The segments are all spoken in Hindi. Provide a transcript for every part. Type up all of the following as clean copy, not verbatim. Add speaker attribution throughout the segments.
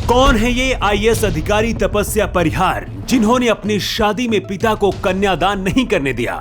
Speaker 1: कौन है ये आईएएस अधिकारी तपस्या परिहार, जिन्होंने अपनी शादी में पिता को कन्यादान नहीं करने दिया।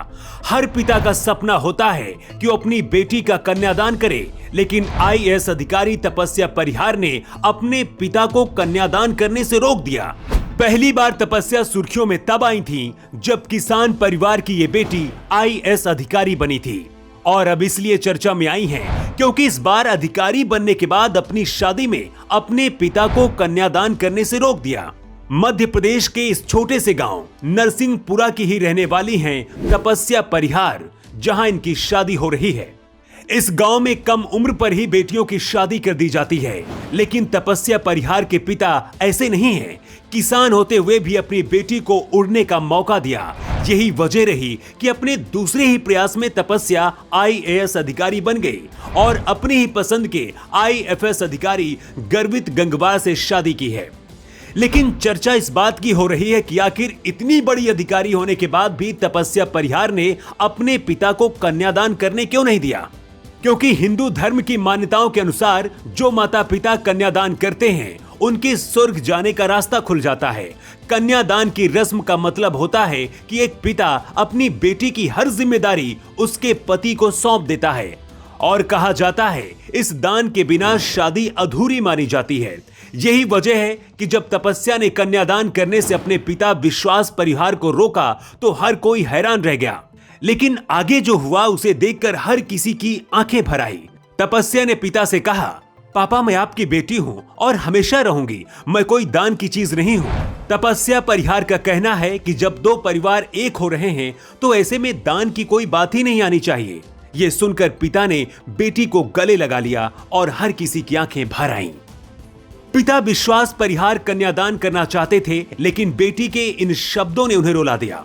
Speaker 1: हर पिता का सपना होता है कि वो अपनी बेटी का कन्यादान करे, लेकिन आईएएस अधिकारी तपस्या परिहार ने अपने पिता को कन्यादान करने से रोक दिया। पहली बार तपस्या सुर्खियों में तब आई थी जब किसान परिवार की ये बेटी आईएएस अधिकारी बनी थी, और अब इसलिए चर्चा में आई हैं क्योंकि इस बार अधिकारी बनने के बाद अपनी शादी में अपने पिता को कन्यादान करने से रोक दिया। मध्य प्रदेश के इस छोटे से गांव नरसिंहपुरा की ही रहने वाली हैं तपस्या परिहार, जहां इनकी शादी हो रही है। इस गांव में कम उम्र पर ही बेटियों की शादी कर दी जाती है, लेकिन तपस्या परिहार के पिता ऐसे नहीं हैं। किसान होते हुए भी अपनी बेटी को उड़ने का मौका दिया। यही वजह रही कि अपने दूसरे ही प्रयास में तपस्या आईएएस अधिकारी बन गई और अपनी ही पसंद के आईएफएस अधिकारी गर्वित गंगवार से शादी की है। लेकिन चर्चा इस बात की हो रही है कि आखिर इतनी बड़ी अधिकारी होने के बाद भी तपस्या परिहार ने अपने पिता को कन्यादान करने क्यों नहीं दिया? क्योंकि हिंदू धर्म की मान्यताओं के अनुसार जो माता पिता कन्यादान करते हैं उनके स्वर्ग जाने का रास्ता खुल जाता है। कन्यादान की रस्म का मतलब होता है कि एक पिता अपनी बेटी की हर जिम्मेदारी उसके पति को सौंप देता है, और कहा जाता है इस दान के बिना शादी अधूरी मानी जाती है। यही वजह है कि जब तपस्या ने कन्यादान करने से अपने पिता विश्वास परिहार को रोका तो हर कोई हैरान रह गया, लेकिन आगे जो हुआ उसे देखकर हर किसी की आंखें भर आई। तपस्या ने पिता से कहा, पापा मैं आपकी बेटी हूं और हमेशा रहूंगी, मैं कोई दान की चीज नहीं हूं। तपस्या परिहार का कहना है कि जब दो परिवार एक हो रहे हैं तो ऐसे में दान की कोई बात ही नहीं आनी चाहिए। ये सुनकर पिता ने बेटी को गले लगा लिया और हर किसी की आंखें भर आईं। पिता विश्वास परिहार कन्यादान करना चाहते थे, लेकिन बेटी के इन शब्दों ने उन्हें रुला दिया।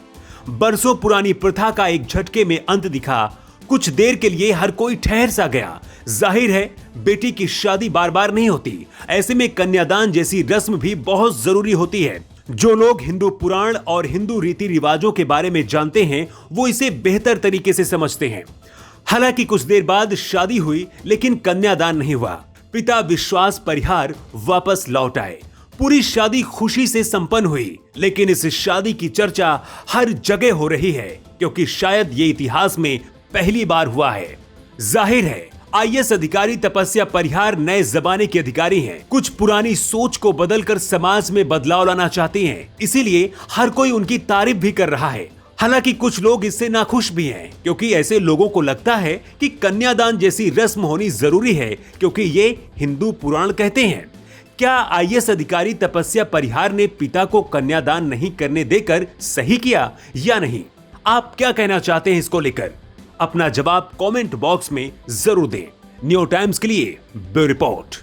Speaker 1: बरसों पुरानी प्रथा का एक झटके में अंत दिखा। कुछ देर के लिए हर कोई ठहर सा गया। जाहिर है बेटी की शादी बार बार नहीं होती, ऐसे में कन्यादान जैसी रस्म भी बहुत जरूरी होती है। जो लोग हिंदू पुराण और हिंदू रीति रिवाजों के बारे में जानते हैं वो इसे बेहतर तरीके से समझते हैं। हालांकि कुछ देर बाद शादी हुई, लेकिन कन्यादान नहीं हुआ। पिता विश्वास परिहार वापस लौट आए। पूरी शादी खुशी से संपन्न हुई, लेकिन इस शादी की चर्चा हर जगह हो रही है क्योंकि शायद ये इतिहास में पहली बार हुआ है। जाहिर है आईएएस अधिकारी तपस्या परिहार नए जमाने के अधिकारी हैं। कुछ पुरानी सोच को बदलकर समाज में बदलाव लाना चाहती हैं, इसीलिए हर कोई उनकी तारीफ भी कर रहा है। हालांकि कुछ लोग इससे नाखुश भी हैं, क्योंकि ऐसे लोगों को लगता है कि कन्यादान जैसी रस्म होनी जरूरी है क्योंकि ये हिंदू पुराण कहते हैं। क्या आईएएस अधिकारी तपस्या परिहार ने पिता को कन्यादान नहीं करने देकर सही किया या नहीं? आप क्या कहना चाहते हैं इसको लेकर? अपना जवाब कमेंट बॉक्स में जरूर दें। न्यू टाइम्स के लिए ब्यूरो रिपोर्ट।